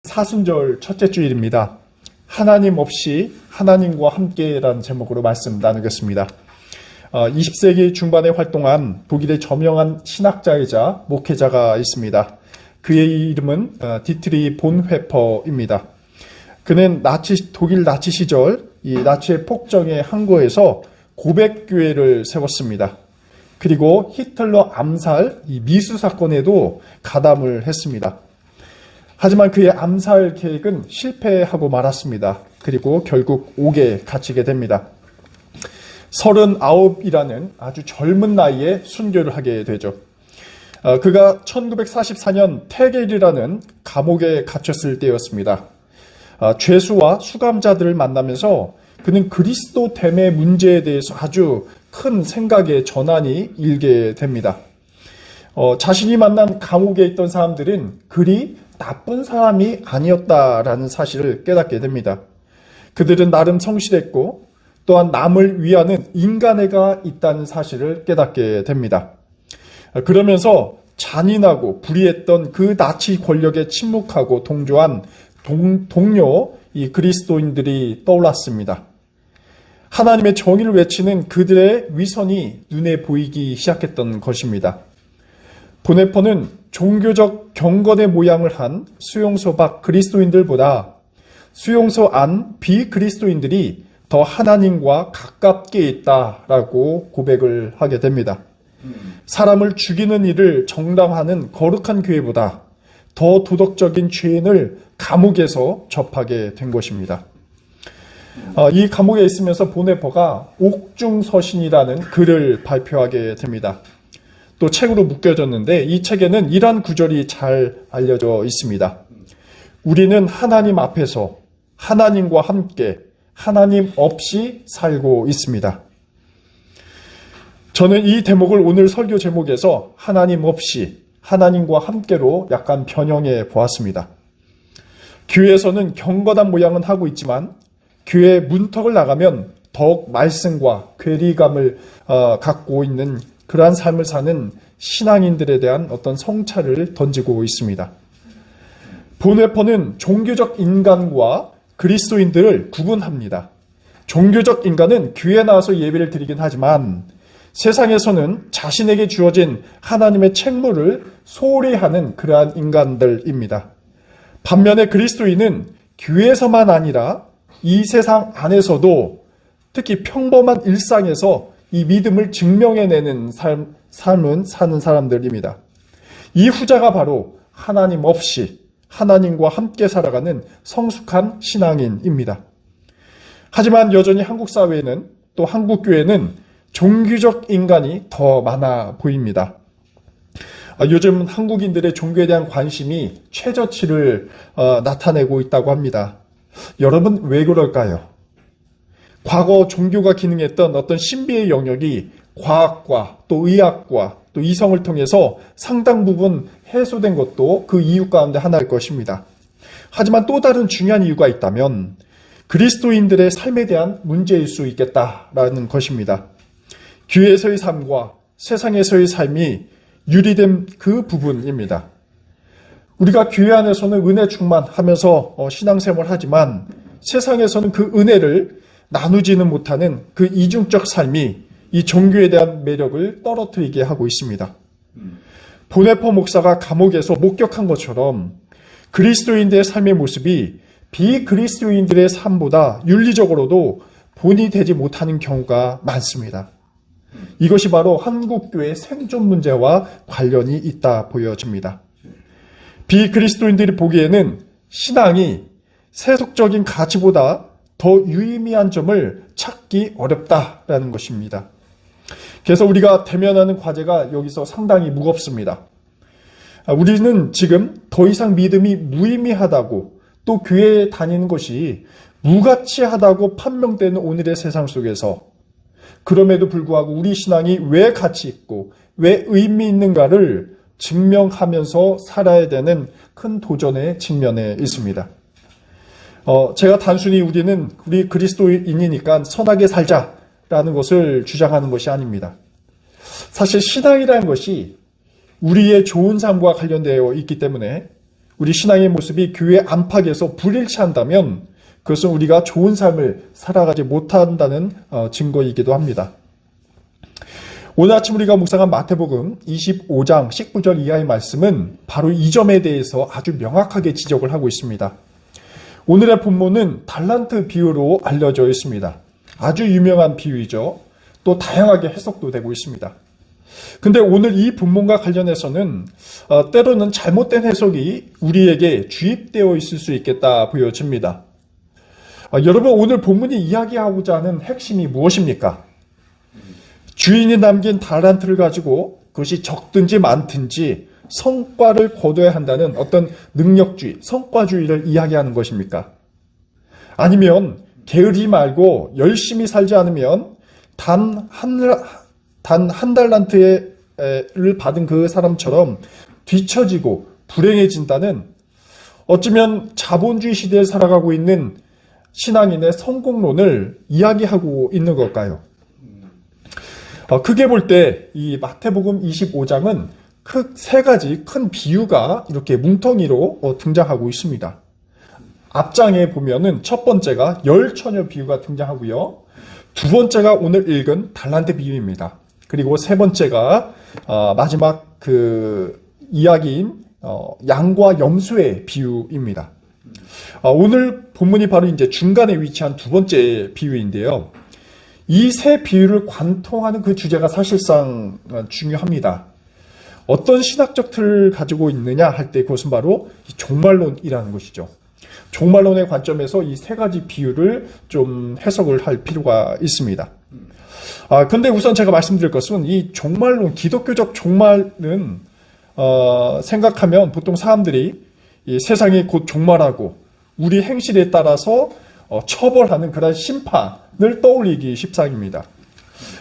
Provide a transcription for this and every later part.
사순절 첫째 주일입니다. 하나님 없이 하나님과 함께라는 제목으로 말씀 나누겠습니다. 20세기 중반에 활동한 독일의 저명한 신학자이자 목회자가 있습니다. 그의 이름은 디트리 본회퍼입니다. 그는 독일 나치 시절 이 나치의 폭정에 항거해서 고백교회를 세웠습니다. 그리고 히틀러 암살 이 미수 사건에도 가담을 했습니다. 하지만 그의 암살 계획은 실패하고 말았습니다. 그리고 결국 옥에 갇히게 됩니다. 39이라는 아주 젊은 나이에 순교를 하게 되죠. 그가 1944년 테겔이라는 감옥에 갇혔을 때였습니다. 죄수와 수감자들을 만나면서 그는 그리스도됨의 문제에 대해서 아주 큰 생각의 전환이 일게 됩니다. 자신이 만난 감옥에 있던 사람들은 그리 나쁜 사람이 아니었다라는 사실을 깨닫게 됩니다. 그들은 나름 성실했고 또한 남을 위하는 인간애가 있다는 사실을 깨닫게 됩니다. 그러면서 잔인하고 불의했던 그 나치 권력에 침묵하고 동조한 동료 이 그리스도인들이 떠올랐습니다. 하나님의 정의를 외치는 그들의 위선이 눈에 보이기 시작했던 것입니다. 보네퍼는 종교적 경건의 모양을 한 수용소 밖 그리스도인들보다 수용소 안 비그리스도인들이 더 하나님과 가깝게 있다라고 고백을 하게 됩니다. 사람을 죽이는 일을 정당화하는 거룩한 교회보다 더 도덕적인 죄인을 감옥에서 접하게 된 것입니다. 이 감옥에 있으면서 보네퍼가 옥중서신이라는 글을 발표하게 됩니다. 또 책으로 묶여졌는데 이 책에는 이러한 구절이 잘 알려져 있습니다. 우리는 하나님 앞에서 하나님과 함께 하나님 없이 살고 있습니다. 저는 이 대목을 오늘 설교 제목에서 하나님 없이 하나님과 함께로 약간 변형해 보았습니다. 교회에서는 경건한 모양은 하고 있지만 교회 문턱을 나가면 더욱 말씀과 괴리감을 갖고 있는 그러한 삶을 사는 신앙인들에 대한 어떤 성찰을 던지고 있습니다. 보네퍼는 종교적 인간과 그리스도인들을 구분합니다. 종교적 인간은 교회에 나와서 예배를 드리긴 하지만 세상에서는 자신에게 주어진 하나님의 책무를 소홀히 하는 그러한 인간들입니다. 반면에 그리스도인은 교회에서만 아니라 이 세상 안에서도 특히 평범한 일상에서 이 믿음을 증명해내는 삶은 사는 사람들입니다. 이 후자가 바로 하나님 없이 하나님과 함께 살아가는 성숙한 신앙인입니다. 하지만 여전히 한국 사회에는 또 한국 교회는 종교적 인간이 더 많아 보입니다. 요즘 한국인들의 종교에 대한 관심이 최저치를 나타내고 있다고 합니다. 여러분 왜 그럴까요? 과거 종교가 기능했던 어떤 신비의 영역이 과학과 또 의학과 또 이성을 통해서 상당 부분 해소된 것도 그 이유 가운데 하나일 것입니다. 하지만 또 다른 중요한 이유가 있다면 그리스도인들의 삶에 대한 문제일 수 있겠다라는 것입니다. 교회에서의 삶과 세상에서의 삶이 유리된 그 부분입니다. 우리가 교회 안에서는 은혜 충만하면서 신앙생활을 하지만 세상에서는 그 은혜를 나누지는 못하는 그 이중적 삶이 이 종교에 대한 매력을 떨어뜨리게 하고 있습니다. 보네퍼 목사가 감옥에서 목격한 것처럼 그리스도인들의 삶의 모습이 비그리스도인들의 삶보다 윤리적으로도 본이 되지 못하는 경우가 많습니다. 이것이 바로 한국교회의 생존 문제와 관련이 있다 보여집니다. 비그리스도인들이 보기에는 신앙이 세속적인 가치보다 더 유의미한 점을 찾기 어렵다라는 것입니다. 그래서 우리가 대면하는 과제가 여기서 상당히 무겁습니다. 우리는 지금 더 이상 믿음이 무의미하다고 또 교회에 다니는 것이 무가치하다고 판명되는 오늘의 세상 속에서 그럼에도 불구하고 우리 신앙이 왜 가치 있고 왜 의미 있는가를 증명하면서 살아야 되는 큰 도전에 직면해 있습니다. 제가 단순히 우리 그리스도인이니까 선하게 살자라는 것을 주장하는 것이 아닙니다. 사실 신앙이라는 것이 우리의 좋은 삶과 관련되어 있기 때문에 우리 신앙의 모습이 교회 안팎에서 불일치한다면 그것은 우리가 좋은 삶을 살아가지 못한다는 증거이기도 합니다. 오늘 아침 우리가 묵상한 마태복음 25장 19절 이하의 말씀은 바로 이 점에 대해서 아주 명확하게 지적을 하고 있습니다. 오늘의 본문은 달란트 비유로 알려져 있습니다. 아주 유명한 비유이죠. 또 다양하게 해석도 되고 있습니다. 근데 오늘 이 본문과 관련해서는 때로는 잘못된 해석이 우리에게 주입되어 있을 수 있겠다 보여집니다. 여러분, 오늘 본문이 이야기하고자 하는 핵심이 무엇입니까? 주인이 남긴 달란트를 가지고 그것이 적든지 많든지 성과를 거둬야 한다는 어떤 능력주의, 성과주의를 이야기하는 것입니까? 아니면 게으르지 말고 열심히 살지 않으면 단 한 달란트를 받은 그 사람처럼 뒤처지고 불행해진다는, 어쩌면 자본주의 시대에 살아가고 있는 신앙인의 성공론을 이야기하고 있는 걸까요? 크게 볼 때 이 마태복음 25장은 세 가지 큰 비유가 이렇게 뭉텅이로 등장하고 있습니다. 앞장에 보면은 첫 번째가 열처녀 비유가 등장하고요. 두 번째가 오늘 읽은 달란트 비유입니다. 그리고 세 번째가 마지막 그 이야기인 양과 염소의 비유입니다. 오늘 본문이 바로 이제 중간에 위치한 두 번째 비유인데요. 이 세 비유를 관통하는 그 주제가 사실상 중요합니다. 어떤 신학적 틀을 가지고 있느냐 할 때 그것은 바로 종말론이라는 것이죠. 종말론의 관점에서 이 세 가지 비유를 좀 해석을 할 필요가 있습니다. 근데 우선 제가 말씀드릴 것은 이 종말론, 기독교적 종말은 생각하면 보통 사람들이 이 세상이 곧 종말하고 우리 행실에 따라서 처벌하는 그런 심판을 떠올리기 십상입니다.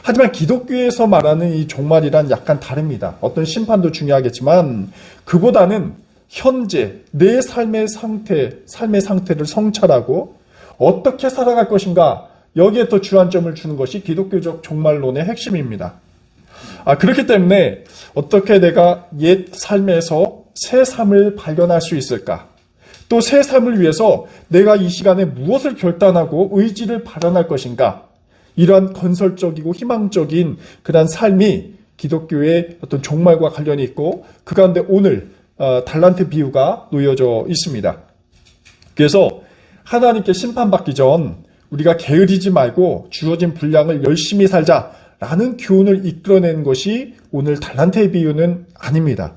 하지만 기독교에서 말하는 이 종말이란 약간 다릅니다. 어떤 심판도 중요하겠지만 그보다는 현재 내 삶의 상태를 성찰하고 어떻게 살아갈 것인가, 여기에 더 주안점을 주는 것이 기독교적 종말론의 핵심입니다. 그렇기 때문에 어떻게 내가 옛 삶에서 새 삶을 발견할 수 있을까? 또 새 삶을 위해서 내가 이 시간에 무엇을 결단하고 의지를 발현할 것인가? 이러한 건설적이고 희망적인 그런 삶이 기독교의 어떤 종말과 관련이 있고, 그 가운데 오늘 달란트 비유가 놓여져 있습니다. 그래서 하나님께 심판받기 전 우리가 게으르지 말고 주어진 분량을 열심히 살자라는 교훈을 이끌어내는 것이 오늘 달란트의 비유는 아닙니다.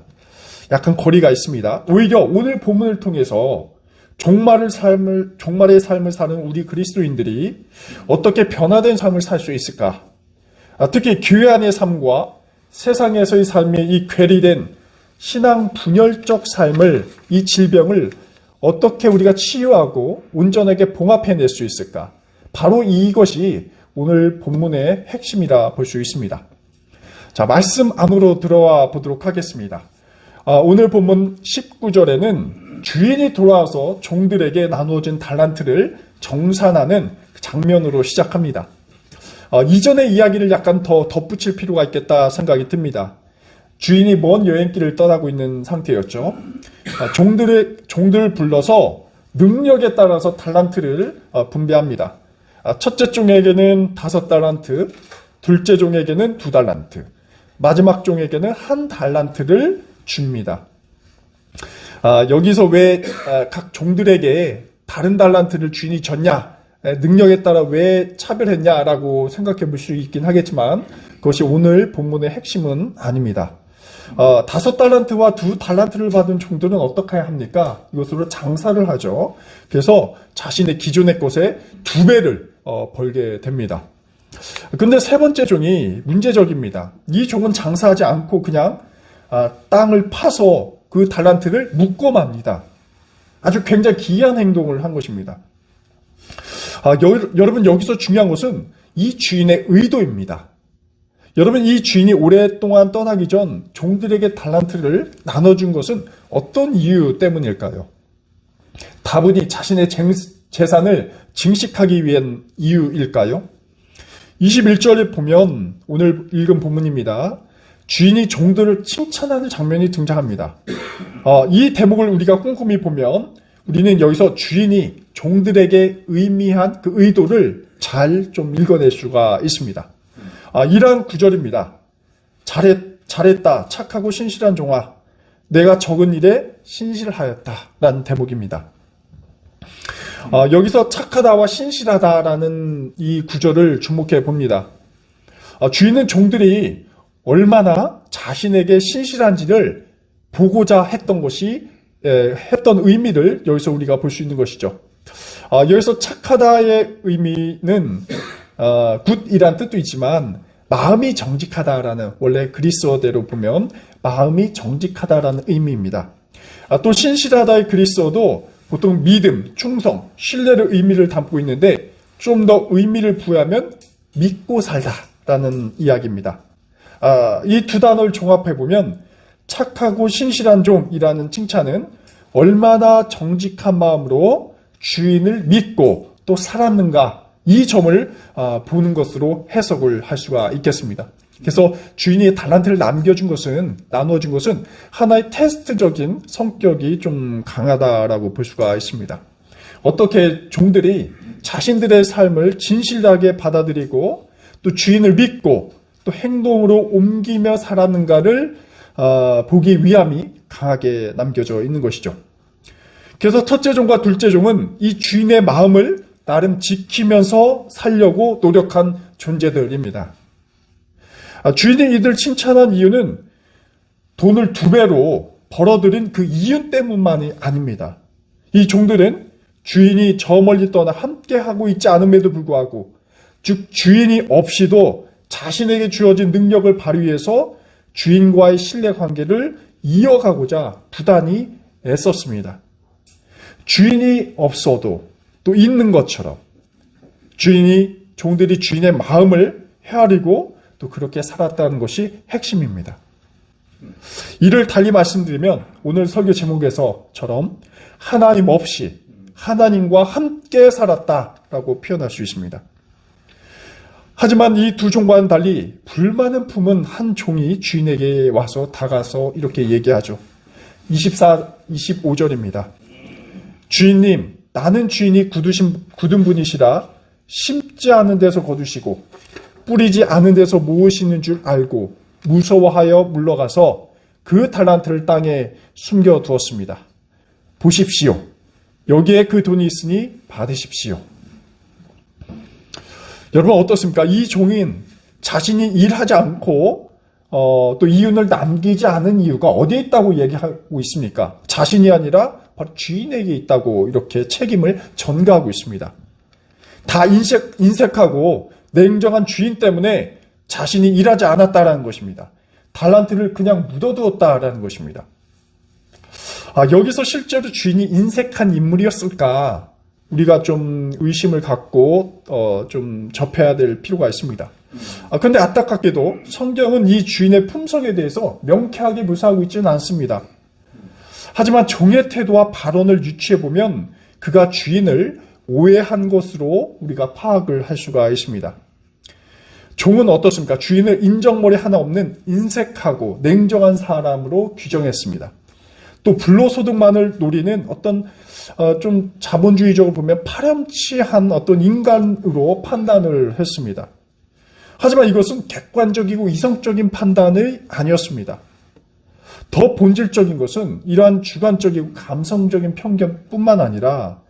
약간 거리가 있습니다. 오히려 오늘 본문을 통해서 종말의 삶을 사는 우리 그리스도인들이 어떻게 변화된 삶을 살 수 있을까? 특히 교회 안의 삶과 세상에서의 삶의 이 괴리된 신앙 분열적 삶을, 이 질병을 어떻게 우리가 치유하고 온전하게 봉합해낼 수 있을까? 바로 이것이 오늘 본문의 핵심이라 볼 수 있습니다. 자, 말씀 안으로 들어와 보도록 하겠습니다. 오늘 본문 19절에는 주인이 돌아와서 종들에게 나누어진 달란트를 정산하는 장면으로 시작합니다. 이전의 이야기를 약간 더 덧붙일 필요가 있겠다 생각이 듭니다. 주인이 먼 여행길을 떠나고 있는 상태였죠. 종들을 불러서 능력에 따라서 달란트를 분배합니다. 첫째 종에게는 5달란트, 둘째 종에게는 2달란트, 마지막 종에게는 1달란트를 줍니다. 여기서 왜 각 종들에게 다른 달란트를 주인이 줬냐, 능력에 따라 왜 차별했냐라고 생각해 볼 수 있긴 하겠지만 그것이 오늘 본문의 핵심은 아닙니다. 5달란트와 2달란트를 받은 종들은 어떻게 합니까? 이것으로 장사를 하죠. 그래서 자신의 기존의 것에 2배를 벌게 됩니다. 근데 세 번째 종이 문제적입니다. 이 종은 장사하지 않고 그냥 땅을 파서 그 달란트를 묶어맙니다. 아주 굉장히 기이한 행동을 한 것입니다. 여러분, 여기서 중요한 것은 이 주인의 의도입니다. 여러분, 이 주인이 오랫동안 떠나기 전 종들에게 달란트를 나눠준 것은 어떤 이유 때문일까요? 다분히 자신의 재산을 증식하기 위한 이유일까요? 21절에 보면 오늘 읽은 본문입니다. 주인이 종들을 칭찬하는 장면이 등장합니다. 이 대목을 우리가 꼼꼼히 보면 우리는 여기서 주인이 종들에게 의미한 그 의도를 잘 좀 읽어낼 수가 있습니다. 이러한 구절입니다. 잘했다. 착하고 신실한 종아. 내가 적은 일에 신실하였다. 라는 대목입니다. 여기서 착하다와 신실하다라는 이 구절을 주목해 봅니다. 주인은 종들이 얼마나 자신에게 신실한지를 보고자 했던 것이 했던 의미를 여기서 우리가 볼 수 있는 것이죠. 여기서 착하다의 의미는 굿이란 뜻도 있지만 마음이 정직하다라는, 원래 그리스어대로 보면 마음이 정직하다라는 의미입니다. 또 신실하다의 그리스어도 보통 믿음, 충성, 신뢰의 의미를 담고 있는데 좀 더 의미를 부여하면 믿고 살다라는 이야기입니다. 이 두 단어를 종합해 보면 착하고 신실한 종이라는 칭찬은 얼마나 정직한 마음으로 주인을 믿고 또 살았는가, 이 점을 보는 것으로 해석을 할 수가 있겠습니다. 그래서 주인이 달란트를 나눠준 것은 하나의 테스트적인 성격이 좀 강하다라고 볼 수가 있습니다. 어떻게 종들이 자신들의 삶을 진실하게 받아들이고 또 주인을 믿고 또 행동으로 옮기며 살았는가를 보기 위함이 강하게 남겨져 있는 것이죠. 그래서 첫째 종과 둘째 종은 이 주인의 마음을 나름 지키면서 살려고 노력한 존재들입니다. 주인이 이들 칭찬한 이유는 돈을 2배로 벌어들인 그 이윤 때문만이 아닙니다. 이 종들은 주인이 저 멀리 떠나 함께하고 있지 않음에도 불구하고, 즉 주인이 없이도 자신에게 주어진 능력을 발휘해서 주인과의 신뢰관계를 이어가고자 부단히 애썼습니다. 주인이 없어도 또 있는 것처럼 종들이 주인의 마음을 헤아리고 또 그렇게 살았다는 것이 핵심입니다. 이를 달리 말씀드리면 오늘 설교 제목에서처럼 하나님 없이 하나님과 함께 살았다라고 표현할 수 있습니다. 하지만 이 두 종과는 달리 불만을 품은 한 종이 주인에게 와서 다가서 이렇게 얘기하죠. 25절입니다. 주인님, 나는 주인이 굳은 분이시라 심지 않은 데서 거두시고 뿌리지 않은 데서 모으시는 줄 알고 무서워하여 물러가서 그 달란트를 땅에 숨겨두었습니다. 보십시오. 여기에 그 돈이 있으니 받으십시오. 여러분 어떻습니까? 이 종인 자신이 일하지 않고 또 이윤을 남기지 않은 이유가 어디에 있다고 얘기하고 있습니까? 자신이 아니라 바로 주인에게 있다고 이렇게 책임을 전가하고 있습니다. 다 인색하고 냉정한 주인 때문에 자신이 일하지 않았다라는 것입니다. 달란트를 그냥 묻어두었다라는 것입니다. 여기서 실제로 주인이 인색한 인물이었을까? 우리가 좀 의심을 갖고 좀 접해야 될 필요가 있습니다. 그런데 안타깝게도 성경은 이 주인의 품성에 대해서 명쾌하게 묘사하고 있지는 않습니다. 하지만 종의 태도와 발언을 유추해보면 그가 주인을 오해한 것으로 우리가 파악을 할 수가 있습니다. 종은 어떻습니까? 주인을 인정머리 하나 없는 인색하고 냉정한 사람으로 규정했습니다. 또 불로소득만을 노리는 어떤 좀 자본주의적으로 보면 파렴치한 어떤 인간으로 판단을 했습니다. 하지만 이것은 객관적이고 이성적인 판단이 아니었습니다. 더 본질적인 것은 이러한 주관적이고 감성적인 편견뿐만 아니라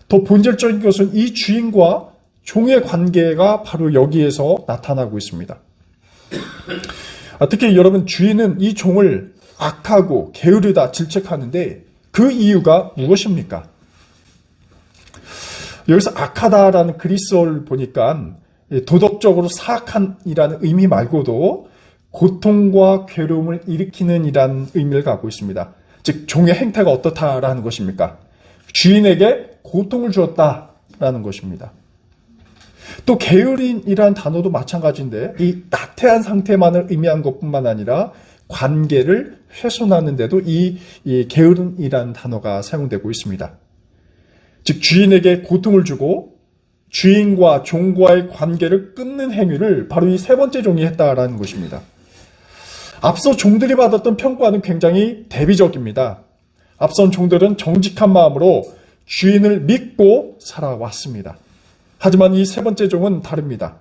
더 본질적인 것은 이 주인과 종의 관계가 바로 여기에서 나타나고 있습니다. 특히 여러분, 주인은 이 종을 악하고 게으르다 질책하는데 그 이유가 무엇입니까? 여기서 악하다라는 그리스어를 보니까 도덕적으로 사악한이라는 의미 말고도 고통과 괴로움을 일으키는 이라는 의미를 갖고 있습니다. 즉 종의 행태가 어떻다라는 것입니까? 주인에게 고통을 주었다라는 것입니다. 또 게으른이라는 단어도 마찬가지인데 이 나태한 상태만을 의미한 것뿐만 아니라 관계를 훼손하는 데도 이 게으른이라는 단어가 사용되고 있습니다. 즉 주인에게 고통을 주고 주인과 종과의 관계를 끊는 행위를 바로 이 세 번째 종이 했다라는 것입니다. 앞서 종들이 받았던 평가는 굉장히 대비적입니다. 앞선 종들은 정직한 마음으로 주인을 믿고 살아왔습니다. 하지만 이 세 번째 종은 다릅니다.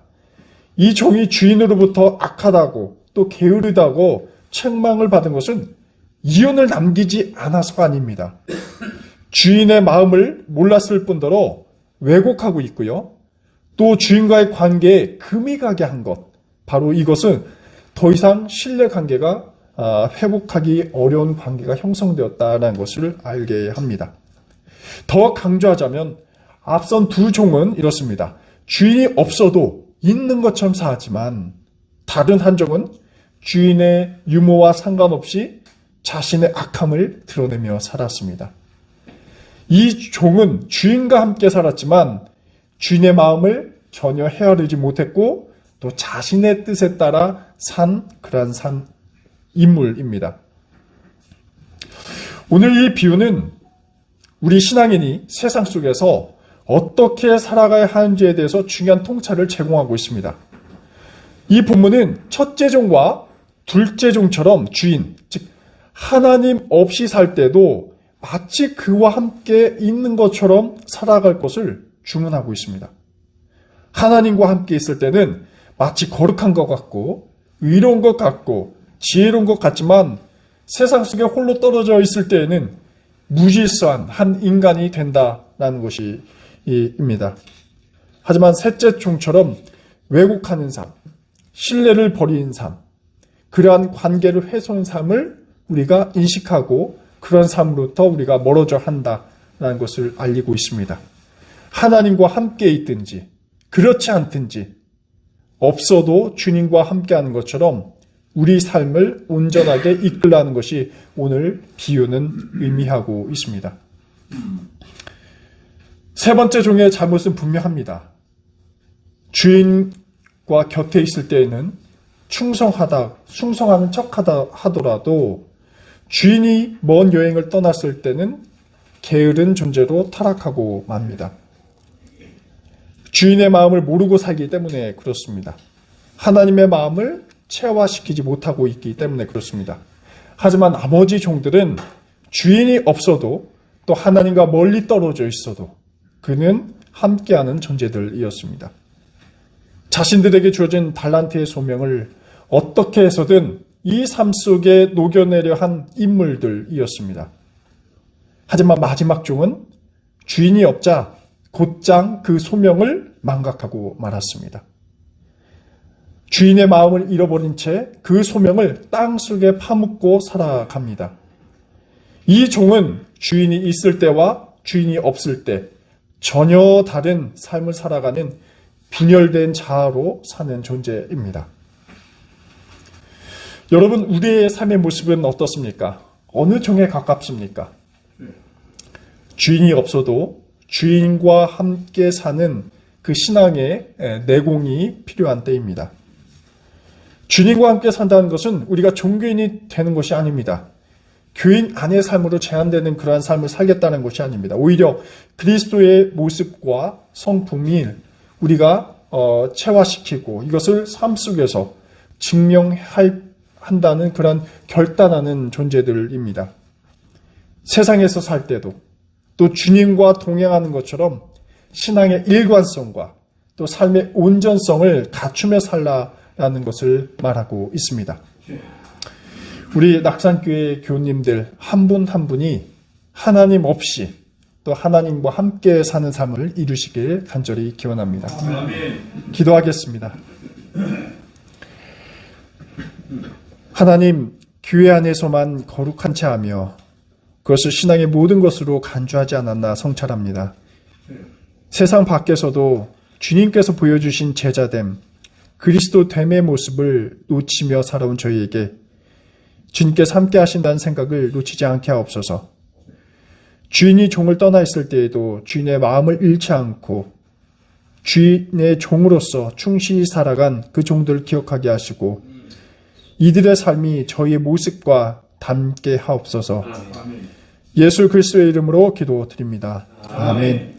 이 종이 주인으로부터 악하다고 또 게으르다고 책망을 받은 것은 이윤을 남기지 않아서가 아닙니다. 주인의 마음을 몰랐을 뿐더러 왜곡하고 있고요. 또 주인과의 관계에 금이 가게 한 것, 바로 이것은 더 이상 신뢰관계가 회복하기 어려운 관계가 형성되었다는 것을 알게 합니다. 더 강조하자면 앞선 두 종은 이렇습니다. 주인이 없어도 있는 것처럼 사지만 다른 한 종은 주인의 유모와 상관없이 자신의 악함을 드러내며 살았습니다. 이 종은 주인과 함께 살았지만 주인의 마음을 전혀 헤아리지 못했고 또 자신의 뜻에 따라 산 그러한 인물입니다. 오늘 이 비유는 우리 신앙인이 세상 속에서 어떻게 살아가야 하는지에 대해서 중요한 통찰을 제공하고 있습니다. 이 본문은 첫째 종과 둘째 종처럼 주인, 즉 하나님 없이 살 때도 마치 그와 함께 있는 것처럼 살아갈 것을 주문하고 있습니다. 하나님과 함께 있을 때는 마치 거룩한 것 같고 의로운 것 같고 지혜로운 것 같지만 세상 속에 홀로 떨어져 있을 때에는 무질서한 한 인간이 된다는 것입니다. 하지만 셋째 종처럼 왜곡하는 삶, 신뢰를 버리는 삶, 그러한 관계를 훼손한 삶을 우리가 인식하고 그런 삶으로부터 우리가 멀어져 한다는 것을 알리고 있습니다. 하나님과 함께 있든지 그렇지 않든지 없어도 주님과 함께하는 것처럼 우리 삶을 온전하게 이끌라는 것이 오늘 비유는 의미하고 있습니다. 세 번째 종의 잘못은 분명합니다. 주인과 곁에 있을 때에는 충성하는 척하다 하더라도 주인이 먼 여행을 떠났을 때는 게으른 존재로 타락하고 맙니다. 주인의 마음을 모르고 살기 때문에 그렇습니다. 하나님의 마음을 체화시키지 못하고 있기 때문에 그렇습니다. 하지만 나머지 종들은 주인이 없어도 또 하나님과 멀리 떨어져 있어도 그는 함께하는 존재들이었습니다. 자신들에게 주어진 달란트의 소명을 어떻게 해서든 이 삶 속에 녹여내려 한 인물들이었습니다. 하지만 마지막 종은 주인이 없자 곧장 그 소명을 망각하고 말았습니다. 주인의 마음을 잃어버린 채 그 소명을 땅속에 파묻고 살아갑니다. 이 종은 주인이 있을 때와 주인이 없을 때 전혀 다른 삶을 살아가는 분열된 자아로 사는 존재입니다. 여러분, 우리의 삶의 모습은 어떻습니까? 어느 종에 가깝습니까? 주인이 없어도 주인과 함께 사는 그 신앙의 내공이 필요한 때입니다. 주님과 함께 산다는 것은 우리가 종교인이 되는 것이 아닙니다. 교인 안의 삶으로 제한되는 그러한 삶을 살겠다는 것이 아닙니다. 오히려 그리스도의 모습과 성품이 우리가 체화시키고 이것을 삶 속에서 증명한다는 그런 결단하는 존재들입니다. 세상에서 살 때도 또 주님과 동행하는 것처럼 신앙의 일관성과 또 삶의 온전성을 갖추며 살라라는 것을 말하고 있습니다. 우리 낙산교회 교우님들 한 분 한 분이 하나님 없이 또 하나님과 함께 사는 삶을 이루시길 간절히 기원합니다. 기도하겠습니다. 하나님, 교회 안에서만 거룩한 채 하며 그것을 신앙의 모든 것으로 간주하지 않았나 성찰합니다. 세상 밖에서도 주님께서 보여주신 제자됨, 그리스도됨의 모습을 놓치며 살아온 저희에게 주님께서 함께 하신다는 생각을 놓치지 않게 하옵소서. 주인이 종을 떠나 있을 때에도 주인의 마음을 잃지 않고 주인의 종으로서 충실히 살아간 그 종들을 기억하게 하시고 이들의 삶이 저희의 모습과 닮게 하옵소서. 예수 그리스도의 이름으로 기도드립니다. 아멘.